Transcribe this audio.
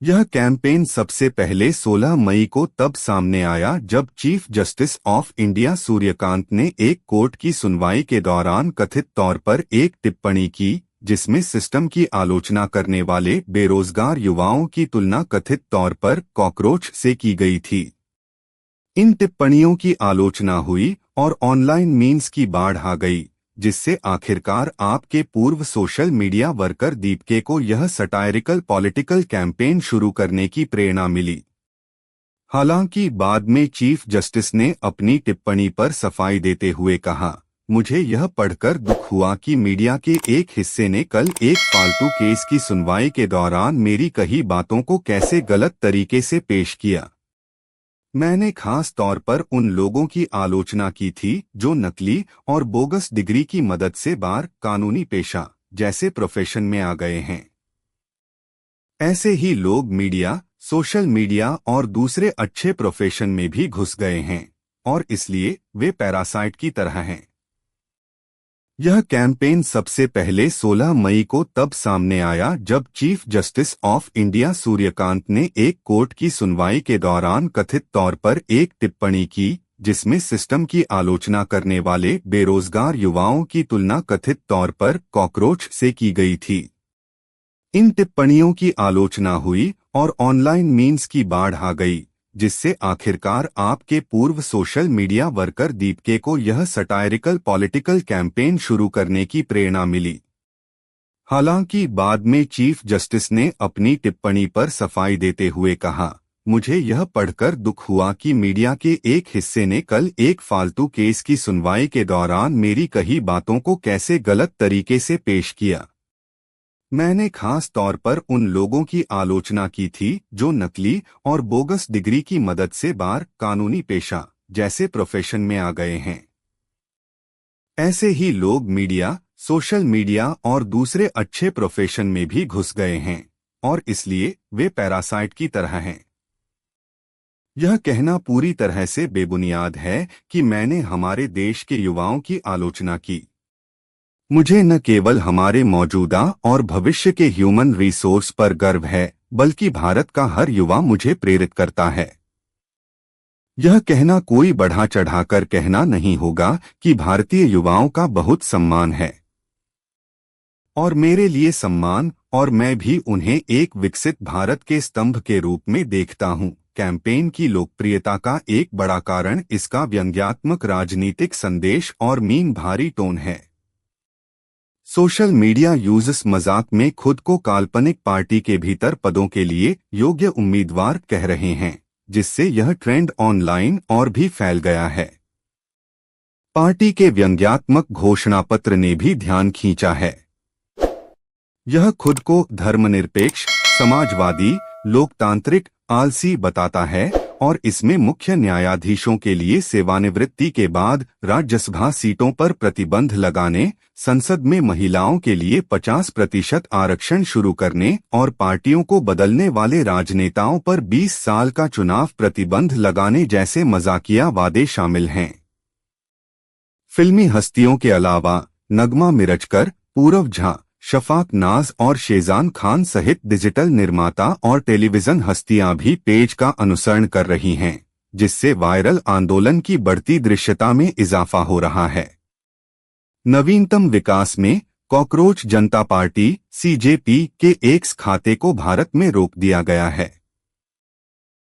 यह कैंपेन सबसे पहले 16 मई को तब सामने आया जब chief justice of India Suryakant ने एक कोर्ट की सुनवाई के दौरान कथित तौर पर एक टिप्पणी की जिसमें सिस्टम की आलोचना करने वाले बेरोजगार युवाओं की तुलना कथित तौर पर कॉकरोच से की गई थी। इन टिप्पणियों की आलोचना हुई और ऑनलाइन मीम्स की बाढ़ आ गई, जिससे आखिरकार आपके पूर्व सोशल मीडिया वर्कर दीपके को यह सटायरिकल पॉलिटिकल कैंपेन शुरू करने की प्रेरणा मिली। हालांकि बाद में चीफ जस्टिस ने अपनी टिप्पणी पर सफाई देते हुए कहा, मुझे यह पढ़कर दुख हुआ कि मीडिया के एक हिस्से ने कल एक फालतू केस की सुनवाई के दौरान मेरी कही बातों को कैसे गलत तरीके से पेश किया। मैंने खास तौर पर उन लोगों की आलोचना की थी जो नकली और बोगस डिग्री की मदद से बार कानूनी पेशा जैसे प्रोफेशन में आ गए हैं। ऐसे ही लोग मीडिया, सोशल मीडिया और दूसरे अच्छे प्रोफेशन में भी घुस गए हैं और इसलिए वे पैरासाइट की तरह हैं। यह कैंपेन सबसे पहले 16 मई को तब सामने आया जब chief justice of India Suryakant ने एक कोर्ट की सुनवाई के दौरान कथित तौर पर एक टिप्पणी की जिसमें सिस्टम की आलोचना करने वाले बेरोजगार युवाओं की तुलना कथित तौर पर कॉकरोच से की गई थी। इन टिप्पणियों की आलोचना हुई और ऑनलाइन मीम्स की बाढ़ आ गई, जिससे आखिरकार आपके पूर्व सोशल मीडिया वर्कर दीपके को यह सटायरिकल पॉलिटिकल कैंपेन शुरू करने की प्रेरणा मिली। हालांकि बाद में चीफ जस्टिस ने अपनी टिप्पणी पर सफाई देते हुए कहा, मुझे यह पढ़कर दुख हुआ कि मीडिया के एक हिस्से ने कल एक फालतू केस की सुनवाई के दौरान मेरी कही बातों को कैसे गलत तरीके से पेश किया। मैंने खास तौर पर उन लोगों की आलोचना की थी जो नकली और बोगस डिग्री की मदद से बार कानूनी पेशा जैसे प्रोफेशन में आ गए हैं। ऐसे ही लोग मीडिया, सोशल मीडिया और दूसरे अच्छे प्रोफेशन में भी घुस गए हैं और इसलिए वे पैरासाइट की तरह हैं। यह कहना पूरी तरह से बेबुनियाद है कि मैंने हमारे देश के युवाओं की आलोचना की। मुझे न केवल हमारे मौजूदा और भविष्य के ह्यूमन रिसोर्स पर गर्व है, बल्कि भारत का हर युवा मुझे प्रेरित करता है। यह कहना कोई बढ़ा चढ़ाकर कहना नहीं होगा कि भारतीय युवाओं का बहुत सम्मान है और मेरे लिए सम्मान, और मैं भी उन्हें एक विकसित भारत के स्तंभ के रूप में देखता हूं। कैंपेन की लोकप्रियता का एक बड़ा कारण इसका व्यंग्यात्मक राजनीतिक संदेश और मीम भारी टोन है। सोशल मीडिया यूजर्स मजाक में खुद को काल्पनिक पार्टी के भीतर पदों के लिए योग्य उम्मीदवार कह रहे हैं, जिससे यह ट्रेंड ऑनलाइन और भी फैल गया है। पार्टी के व्यंग्यात्मक घोषणापत्र ने भी ध्यान खींचा है। यह खुद को धर्मनिरपेक्ष, समाजवादी, लोकतांत्रिक, आलसी बताता है और इसमें मुख्य न्यायाधीशों के लिए सेवानिवृत्ति के बाद राज्यसभा सीटों पर प्रतिबंध लगाने, संसद में महिलाओं के लिए 50% आरक्षण शुरू करने और पार्टियों को बदलने वाले राजनेताओं पर 20 साल का चुनाव प्रतिबंध लगाने जैसे मजाकिया वादे शामिल हैं। फिल्मी हस्तियों के अलावा नगमा मिरजकर, पूरव झा, शफाक नाज और शेजान खान सहित डिजिटल निर्माता और टेलीविजन हस्तियां भी पेज का अनुसरण कर रही हैं, जिससे वायरल आंदोलन की बढ़ती दृश्यता में इजाफा हो रहा है। नवीनतम विकास में कॉकरोच जनता पार्टी (सीजेपी) के एक्स खाते को भारत में रोक दिया गया है।